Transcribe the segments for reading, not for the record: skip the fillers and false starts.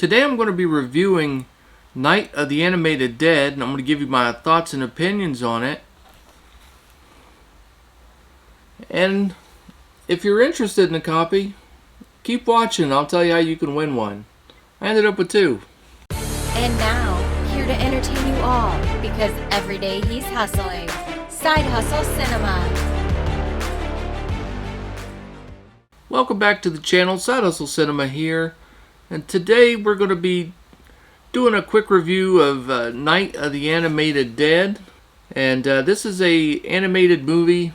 Today I'm going to be reviewing Night of the Animated Dead, and I'm going to give you my thoughts and opinions on it. And if you're interested in a copy, keep watching. I'll tell you how you can win one. I ended up with 2. And now, here to entertain you all, because every day he's hustling. Side Hustle Cinema. Welcome back to the channel, Side Hustle Cinema here. And today we're going to be doing a quick review of Night of the Animated Dead. And this is a animated movie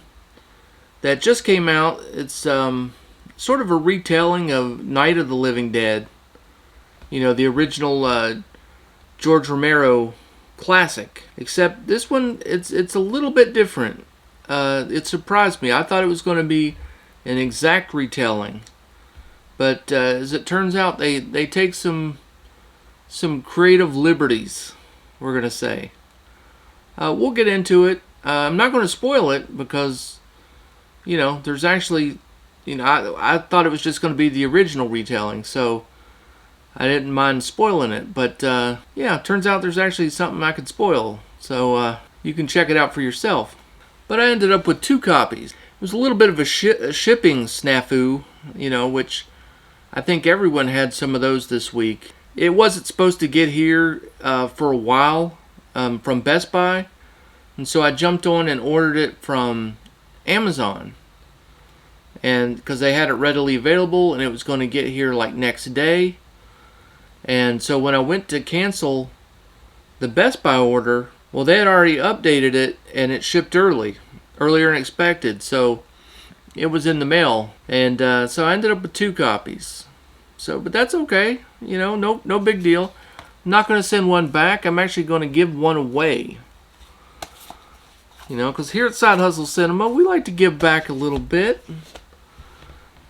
that just came out. It's sort of a retelling of Night of the Living Dead. You know, the original George Romero classic. Except this one, it's a little bit different. It surprised me. I thought it was going to be an exact retelling. But as it turns out, they take some creative liberties, we're going to say. We'll get into it. I'm not going to spoil it because, you know, there's actually, you know, I thought it was just going to be the original retelling, so I didn't mind spoiling it. But, yeah, it turns out there's actually something I could spoil, so you can check it out for yourself. But I ended up with 2 copies. It was a little bit of a shipping snafu, you know, which I think everyone had some of those this week. It wasn't supposed to get here for a while from Best Buy, and so I jumped on and ordered it from Amazon, and because they had it readily available and it was going to get here like next day. And so when I went to cancel the Best Buy order, well, they had already updated it and it shipped earlier than expected, so it was in the mail. And so I ended up with 2 copies. So, but that's okay. You know, no big deal. I'm not going to send one back. I'm actually going to give one away. You know, because here at Side Hustle Cinema, we like to give back a little bit.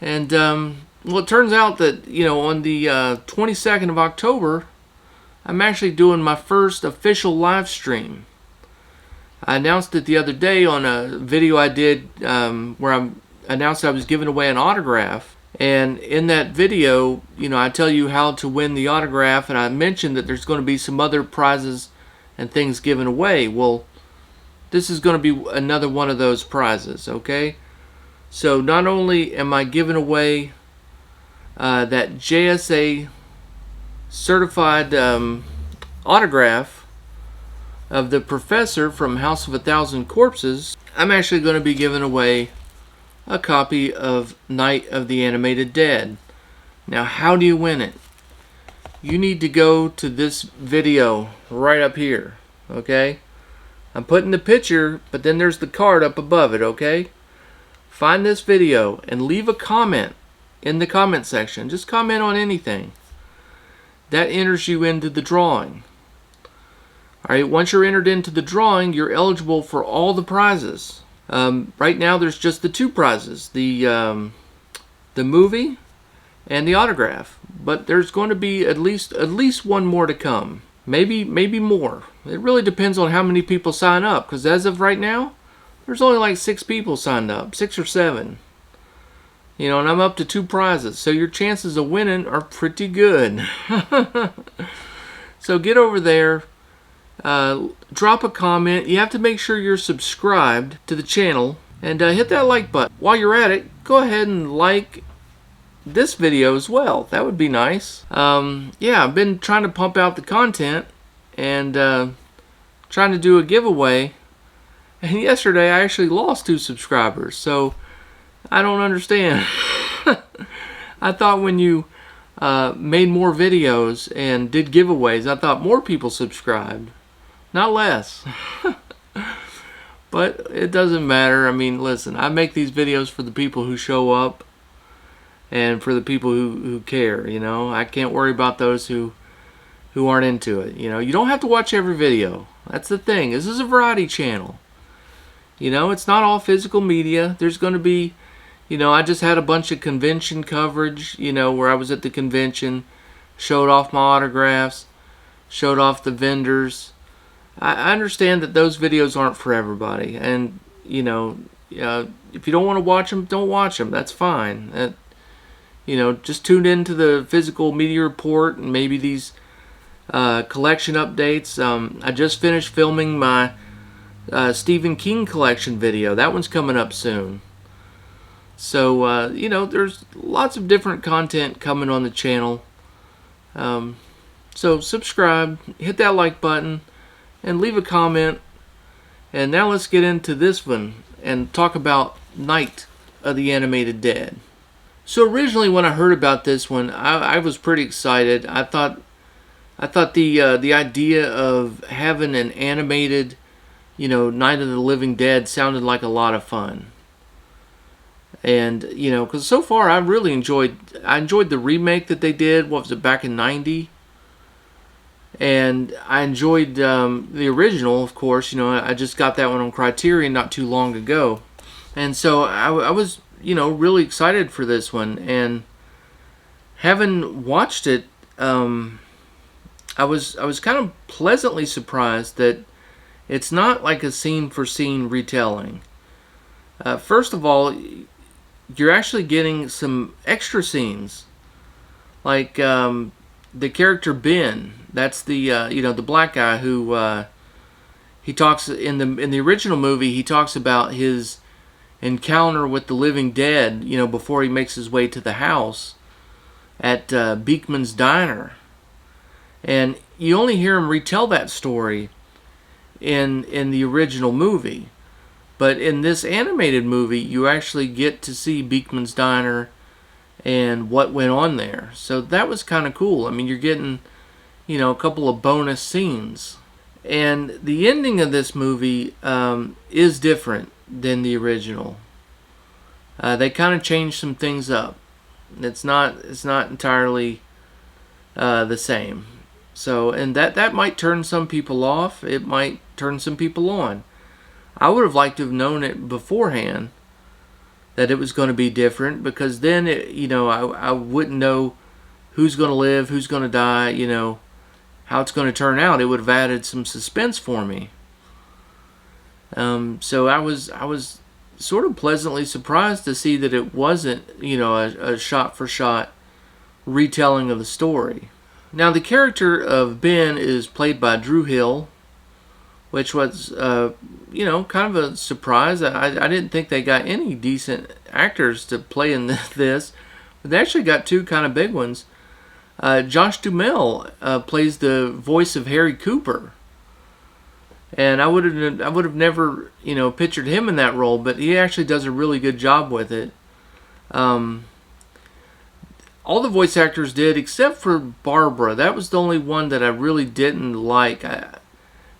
And, well, it turns out that, you know, on the 22nd of October, I'm actually doing my first official live stream. I announced it the other day on a video I did where I announced I was giving away an autograph. And in that video, you know, I tell you how to win the autograph, and I mentioned that there's going to be some other prizes and things given away. Well, this is going to be another one of those prizes, okay? So not only am I giving away that JSA certified autograph of the professor from House of a Thousand Corpses, I'm actually going to be giving away a copy of Night of the Animated Dead. Now, how do you win it? You need to go to this video right up here, okay? I'm putting the picture, but then there's the card up above it, okay? Find this video and leave a comment in the comment section. Just comment on anything. That enters you into the drawing. Alright, once you're entered into the drawing, you're eligible for all the prizes. Right now there's just the 2 prizes, the movie and the autograph, but there's going to be at least one more to come, maybe more. It really depends on how many people sign up, because as of right now there's only like 6 people signed up, 6 or 7, you know, and I'm up to 2 prizes, so your chances of winning are pretty good. So get over there. Drop a comment. You have to make sure you're subscribed to the channel, and hit that like button. While you're at it, go ahead and like this video as well. That would be nice. Yeah, I've been trying to pump out the content and trying to do a giveaway, and yesterday I actually lost 2 subscribers, so I don't understand. I thought when you made more videos and did giveaways, I thought more people subscribed, not less. But it doesn't matter. I mean, listen, I make these videos for the people who show up and for the people who care, you know. I can't worry about those who aren't into it, you know. You don't have to watch every video. That's the thing. This is a variety channel. You know, it's not all physical media. There's going to be, you know, I just had a bunch of convention coverage, you know, where I was at the convention, showed off my autographs, showed off the vendors. I understand that those videos aren't for everybody, and, you know, if you don't want to watch them, don't watch them. That's fine. just tune into the physical media report and maybe these collection updates. I just finished filming my Stephen King collection video. That one's coming up soon. So, there's lots of different content coming on the channel. So subscribe, hit that like button, and leave a comment. And now let's get into this one and talk about Night of the Animated Dead. So originally when I heard about this one, I was pretty excited. I thought the idea of having an animated, Night of the Living Dead sounded like a lot of fun. And, because so far I really enjoyed the remake that they did, what was it, back in 90? And I enjoyed the original, of course. I just got that one on Criterion not too long ago. And so I was, really excited for this one. And having watched it, I was kind of pleasantly surprised that it's not like a scene-for-scene retelling. First of all, you're actually getting some extra scenes. Like the character Ben, that's the the black guy who he talks in the original movie. He talks about his encounter with the living dead, before he makes his way to the house at Beekman's Diner, and you only hear him retell that story in the original movie. But in this animated movie, you actually get to see Beekman's Diner and what went on there. So that was kind of cool. I mean, you're getting, a couple of bonus scenes. And the ending of this movie is different than the original. They kind of changed some things up. It's not entirely the same. So, and that might turn some people off. It might turn some people on. I would have liked to have known it beforehand that it was going to be different, because then I wouldn't know who's going to live, who's going to die, how it's going to turn out. It would have added some suspense for me. So I was sort of pleasantly surprised to see that it wasn't a shot for shot retelling of the story. Now the character of Ben is played by Drew Hill, which was, kind of a surprise. I didn't think they got any decent actors to play in this. But they actually got two kind of big ones. Josh Duhamel plays the voice of Harry Cooper. And I would have never, pictured him in that role, but he actually does a really good job with it. All the voice actors did, except for Barbara. That was the only one that I really didn't like.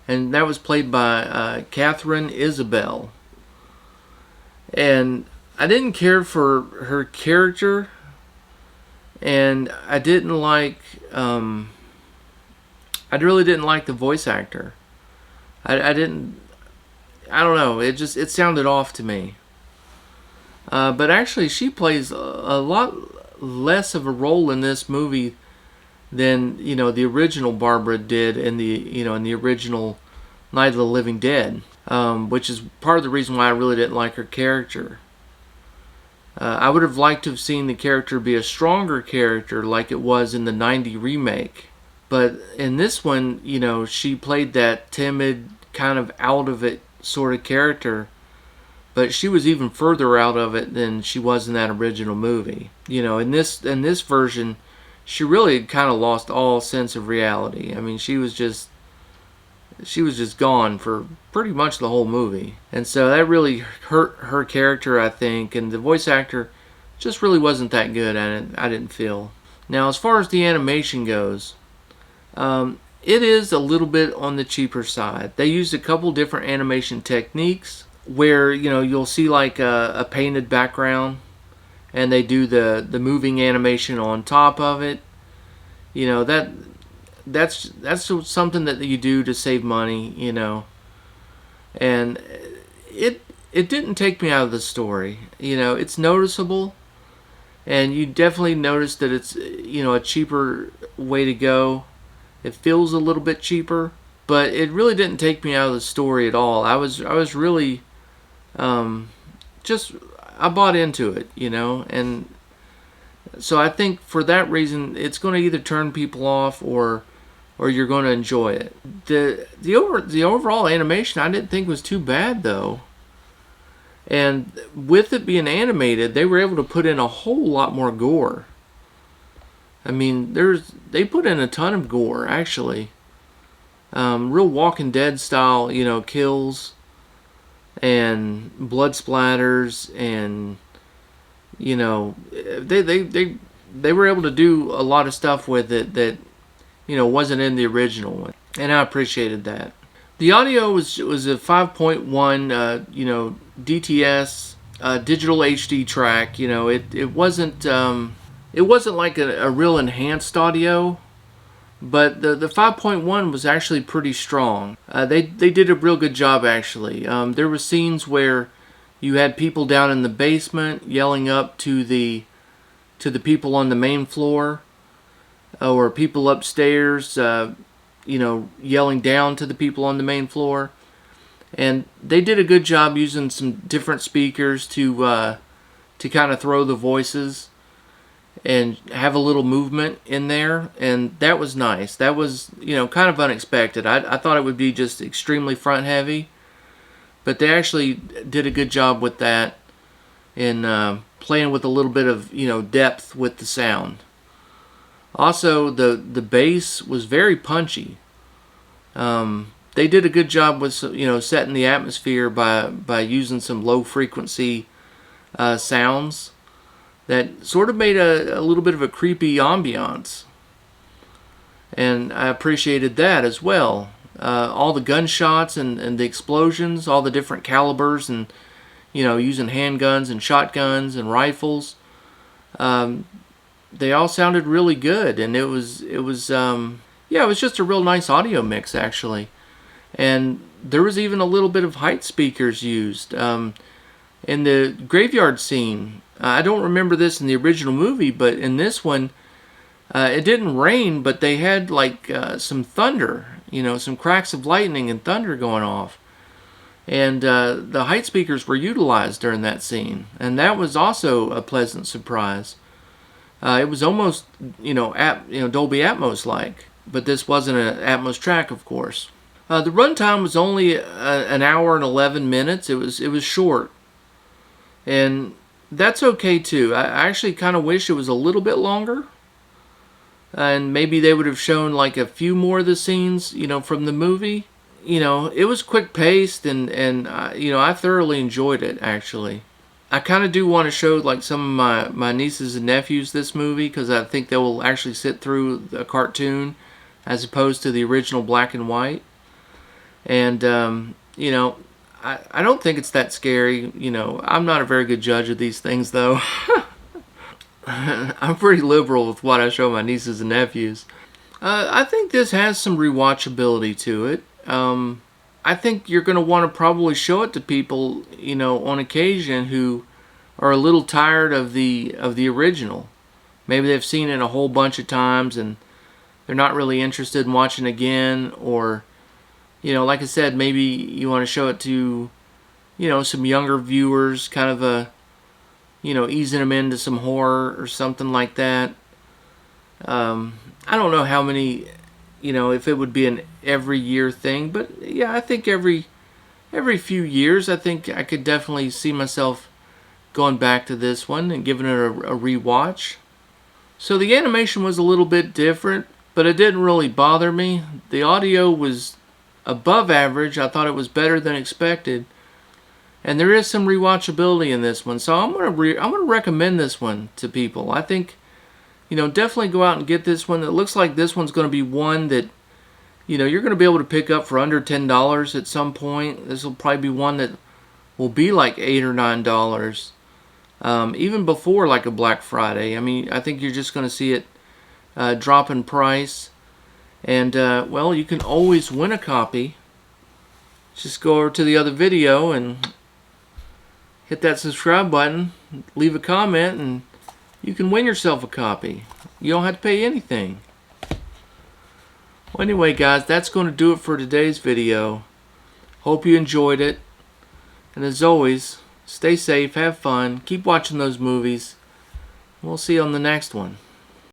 And that was played by Catherine Isabel. And I didn't care for her character, and I really didn't like the voice actor. I don't know, it sounded off to me. But actually she plays a lot less of a role in this movie than the original Barbara did in the original Night of the Living Dead, which is part of the reason why I really didn't like her character. I would have liked to have seen the character be a stronger character like it was in the 90 remake, but in this one, she played that timid, kind of out of it sort of character, but she was even further out of it than she was in that original movie. In this version, she really kind of lost all sense of reality. I mean, she was just gone for pretty much the whole movie. And so that really hurt her character, I think. And the voice actor just really wasn't that good at it, I didn't feel. Now, as far as the animation goes, it is a little bit on the cheaper side. They used a couple different animation techniques where, you'll see like a painted background, and they do the moving animation on top of it. That's something that you do to save money, and it didn't take me out of the story. It's noticeable, and you definitely notice that it's a cheaper way to go. It feels a little bit cheaper, but it really didn't take me out of the story at all. I was really I bought into it, and So I think for that reason, it's going to either turn people off or you're going to enjoy it. The overall animation I didn't think was too bad though. And with it being animated, they were able to put in a whole lot more gore. I mean, they put in a ton of gore actually. Real Walking Dead style, kills and blood splatters, and they were able to do a lot of stuff with it that wasn't in the original one, and I appreciated that. The audio was a 5.1 DTS digital HD track. It wasn't like a real enhanced audio, but the 5.1 was actually pretty strong. They did a real good job actually. There were scenes where you had people down in the basement yelling up to the people on the main floor, or people upstairs, yelling down to the people on the main floor. And they did a good job using some different speakers to kind of throw the voices and have a little movement in there, and that was nice. That was kind of unexpected. I thought it would be just extremely front heavy, but they actually did a good job with that, in playing with a little bit of depth with the sound. Also, the bass was very punchy. They did a good job with setting the atmosphere by using some low frequency sounds that sort of made a little bit of a creepy ambiance, and I appreciated that as well. All the gunshots and the explosions, all the different calibers, and using handguns and shotguns and rifles. They all sounded really good, and it was just a real nice audio mix actually. And there was even a little bit of height speakers used in the graveyard scene. I don't remember this in the original movie, but in this one, it didn't rain, but they had like some thunder, some cracks of lightning and thunder going off. And the height speakers were utilized during that scene, and that was also a pleasant surprise. It was almost, Dolby Atmos like, but this wasn't an Atmos track, of course. The runtime was only an hour and 11 minutes. It was short, and that's okay too. I actually kind of wish it was a little bit longer, and maybe they would have shown like a few more of the scenes, from the movie. It was quick paced, and I thoroughly enjoyed it actually. I kind of do want to show like some of my nieces and nephews this movie, because I think they will actually sit through a cartoon as opposed to the original black and white. And I don't think it's that scary. I'm not a very good judge of these things though. I'm pretty liberal with what I show my nieces and nephews. I think this has some rewatchability to it. I think you're going to want to probably show it to people, on occasion, who are a little tired of the original. Maybe they've seen it a whole bunch of times and they're not really interested in watching again, or like I said, maybe you want to show it to some younger viewers, kind of easing them into some horror or something like that. I don't know how many, if it would be an every year thing, but yeah, I think every few years, I think I could definitely see myself going back to this one and giving it a rewatch. So the animation was a little bit different, but it didn't really bother me. The audio was above average. I thought it was better than expected, and there is some rewatchability in this one. So I'm gonna recommend this one to people. I think definitely go out and get this one. It looks like this one's going to be one that you're going to be able to pick up for under $10 at some point. This will probably be one that will be like $8 or $9, even before like a Black Friday. I mean, I think you're just going to see it drop in price. And well, you can always win a copy. Just go over to the other video and hit that subscribe button, leave a comment, and you can win yourself a copy. You don't have to pay anything. Well, anyway, guys, that's going to do it for today's video. Hope you enjoyed it. And as always, stay safe, have fun, keep watching those movies, We'll see you on the next one.